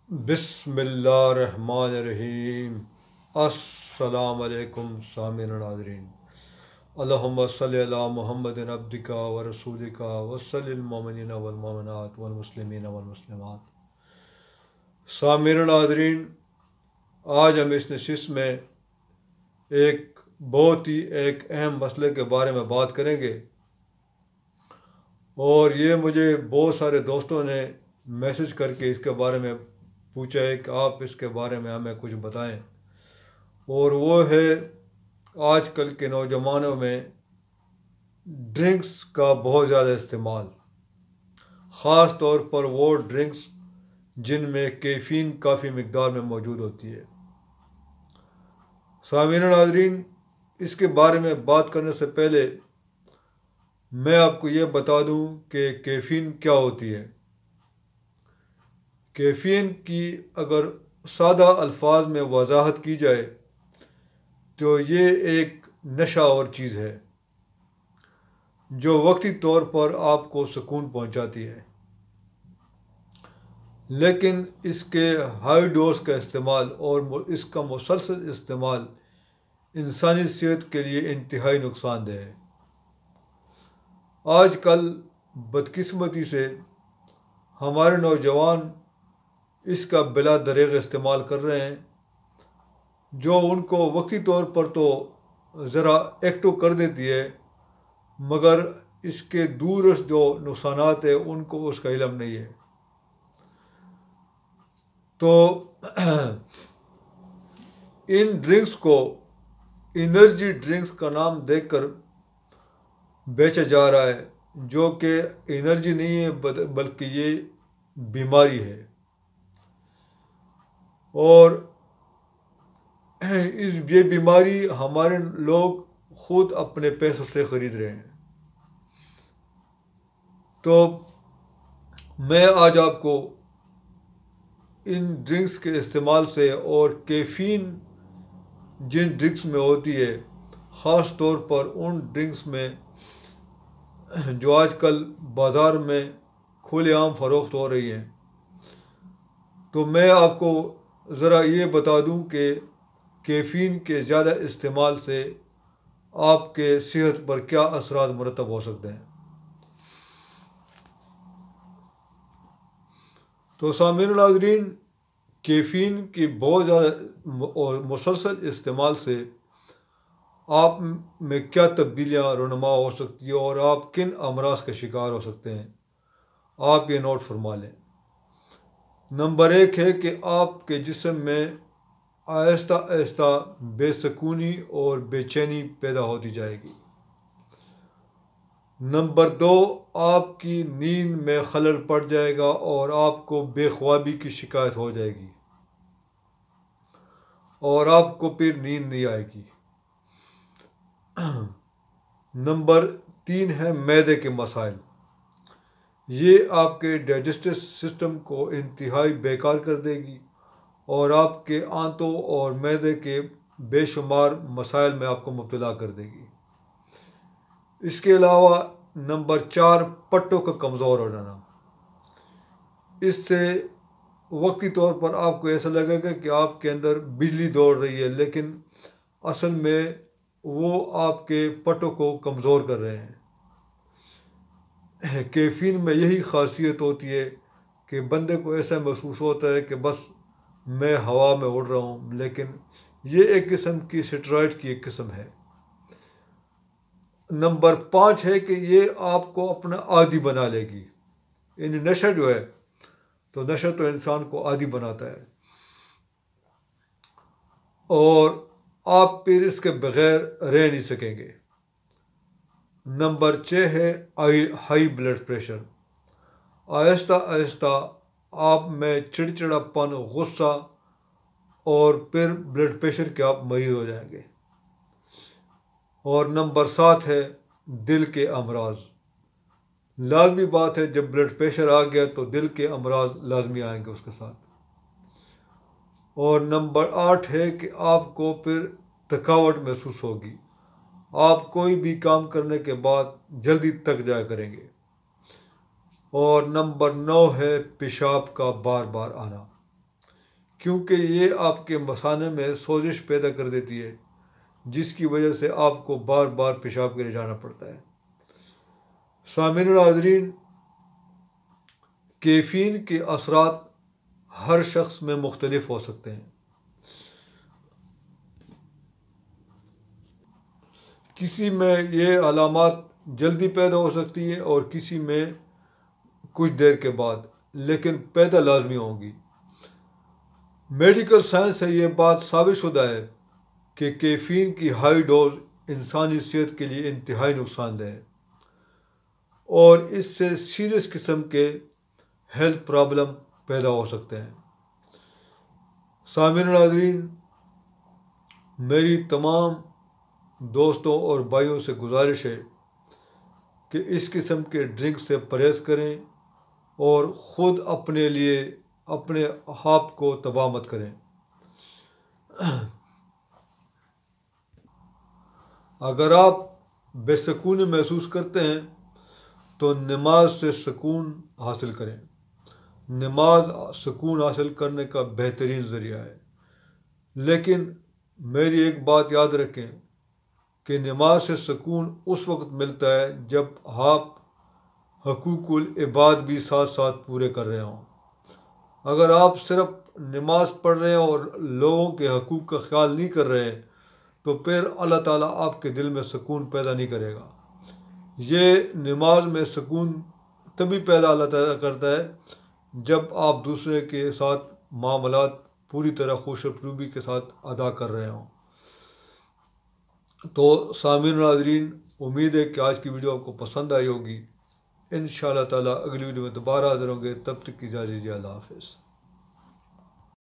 بسم اللہ الرحمن الرحیم۔ السلام علیکم سامعین ناظرین، اللہم صلی علی محمد عبدک و رسولک وصلی المؤمنین والمؤمنات والمسلمین والمسلمات۔ سامعین ناظرین، آج ہم اس نشست میں ایک بہت ہی اہم مسئلے کے بارے میں بات کریں گے، اور یہ مجھے بہت سارے دوستوں نے میسج کر کے اس کے بارے میں پوچھا ہے کہ آپ اس کے بارے میں ہمیں کچھ بتائیں، اور وہ ہے آج کل کے نوجوانوں میں ڈرنکس کا بہت زیادہ استعمال، خاص طور پر وہ ڈرنکس جن میں کیفین کافی مقدار میں موجود ہوتی ہے۔ سامعین ناظرین، اس کے بارے میں بات کرنے سے پہلے میں آپ کو یہ بتا دوں کہ کیفین کیا ہوتی ہے۔ کیفین کی اگر سادہ الفاظ میں وضاحت کی جائے تو یہ ایک نشہ آور چیز ہے جو وقتی طور پر آپ کو سکون پہنچاتی ہے، لیکن اس کے ہائی ڈوز کا استعمال اور اس کا مسلسل استعمال انسانی صحت کے لیے انتہائی نقصان دہ ہے۔ آج کل بدقسمتی سے ہمارے نوجوان اس کا بلا دریغ استعمال کر رہے ہیں، جو ان کو وقتی طور پر تو ذرا ایکٹو کر دیتی ہے، مگر اس کے دورس جو نقصانات ہیں ان کو اس کا علم نہیں ہے۔ تو ان ڈرنکس کو انرجی ڈرنکس کا نام دے کر بیچا جا رہا ہے، جو کہ انرجی نہیں ہے بلکہ یہ بیماری ہے، اور یہ بیماری ہمارے لوگ خود اپنے پیسوں سے خرید رہے ہیں۔ تو میں آج آپ کو ان ڈرنکس کے استعمال سے اور کیفین جن ڈرنکس میں ہوتی ہے، خاص طور پر ان ڈرنکس میں جو آج کل بازار میں کھلے عام فروخت ہو رہی ہیں، تو میں آپ کو ذرا یہ بتا دوں کہ کیفین کے زیادہ استعمال سے آپ کے صحت پر کیا اثرات مرتب ہو سکتے ہیں۔ تو سامعین ناظرین، کیفین کی بہت زیادہ اور مسلسل استعمال سے آپ میں کیا تبدیلیاں رونما ہو سکتی ہیں اور آپ کن امراض کا شکار ہو سکتے ہیں، آپ یہ نوٹ فرما لیں۔ نمبر 1 ہے کہ آپ کے جسم میں آہستہ آہستہ بے سکونی اور بے چینی پیدا ہوتی جائے گی۔ نمبر 2، آپ کی نیند میں خلل پڑ جائے گا اور آپ کو بے خوابی کی شکایت ہو جائے گی، اور آپ کو پھر نیند نہیں آئے گی۔ نمبر 3 ہے معدے کے مسائل۔ یہ آپ کے ڈائجسٹو سسٹم کو انتہائی بیکار کر دے گی اور آپ کے آنتوں اور معدے کے بے شمار مسائل میں آپ کو مبتلا کر دے گی۔ اس کے علاوہ نمبر 4، پٹوں کا کمزور ہو جانا۔ اس سے وقتی طور پر آپ کو ایسا لگے گا کہ آپ کے اندر بجلی دوڑ رہی ہے، لیکن اصل میں وہ آپ کے پٹوں کو کمزور کر رہے ہیں۔ کیفین میں یہی خاصیت ہوتی ہے کہ بندے کو ایسا محسوس ہوتا ہے کہ بس میں ہوا میں اڑ رہا ہوں، لیکن یہ ایک قسم کی اسٹیرائڈ کی ایک قسم ہے۔ نمبر 5 ہے کہ یہ آپ کو اپنا عادی بنا لے گی۔ یعنی نشہ جو ہے، تو نشہ تو انسان کو عادی بناتا ہے، اور آپ پھر اس کے بغیر رہ نہیں سکیں گے۔ نمبر 6 ہے ہائی بلڈ پریشر۔ آہستہ آہستہ آپ میں چڑچڑا پن، غصہ، اور پھر بلڈ پریشر کے آپ مریض ہو جائیں گے۔ اور نمبر 7 ہے دل کے امراض۔ لازمی بات ہے، جب بلڈ پریشر آ گیا تو دل کے امراض لازمی آئیں گے اس کے ساتھ۔ اور نمبر 8 ہے کہ آپ کو پھر تھکاوٹ محسوس ہوگی، آپ کوئی بھی کام کرنے کے بعد جلدی تک جایا کریں گے۔ اور نمبر 9 ہے پیشاب کا بار بار آنا۔ کیونکہ یہ آپ کے مثانے میں سوزش پیدا کر دیتی ہے، جس کی وجہ سے آپ کو بار بار پیشاب کے لیے جانا پڑتا ہے۔ سامعین ناظرین، کیفین کے اثرات ہر شخص میں مختلف ہو سکتے ہیں۔ کسی میں یہ علامات جلدی پیدا ہو سکتی ہے اور کسی میں کچھ دیر کے بعد، لیکن پیدا لازمی ہوں گی۔ میڈیکل سائنس سے یہ بات ثابت شدہ ہے کہ کیفین کی ہائی ڈوز انسانی صحت کے لیے انتہائی نقصان دہ ہے اور اس سے سیریس قسم کے ہیلتھ پرابلم پیدا ہو سکتے ہیں۔ سامعین ناظرین، میری تمام دوستوں اور بھائیوں سے گزارش ہے کہ اس قسم کے ڈرنک سے پرہیز کریں اور خود اپنے لیے اپنے آپ کو تباہ مت کریں۔ اگر آپ بے سکونی محسوس کرتے ہیں تو نماز سے سکون حاصل کریں۔ نماز سکون حاصل کرنے کا بہترین ذریعہ ہے، لیکن میری ایک بات یاد رکھیں کہ نماز سے سکون اس وقت ملتا ہے جب آپ حقوق العباد بھی ساتھ ساتھ پورے کر رہے ہوں۔ اگر آپ صرف نماز پڑھ رہے ہیں اور لوگوں کے حقوق کا خیال نہیں کر رہے ہیں تو پھر اللہ تعالیٰ آپ کے دل میں سکون پیدا نہیں کرے گا۔ یہ نماز میں سکون تبھی پیدا اللہ تعالیٰ کرتا ہے جب آپ دوسرے کے ساتھ معاملات پوری طرح خوش اسلوبی کے ساتھ ادا کر رہے ہوں۔ تو سامعین ناظرین، امید ہے کہ آج کی ویڈیو آپ کو پسند آئی ہوگی۔ انشاءاللہ تعالیٰ اگلی ویڈیو میں دوبارہ حاضر ہوں گے، تب تک کی اجازت دیجیے۔ اللہ حافظ۔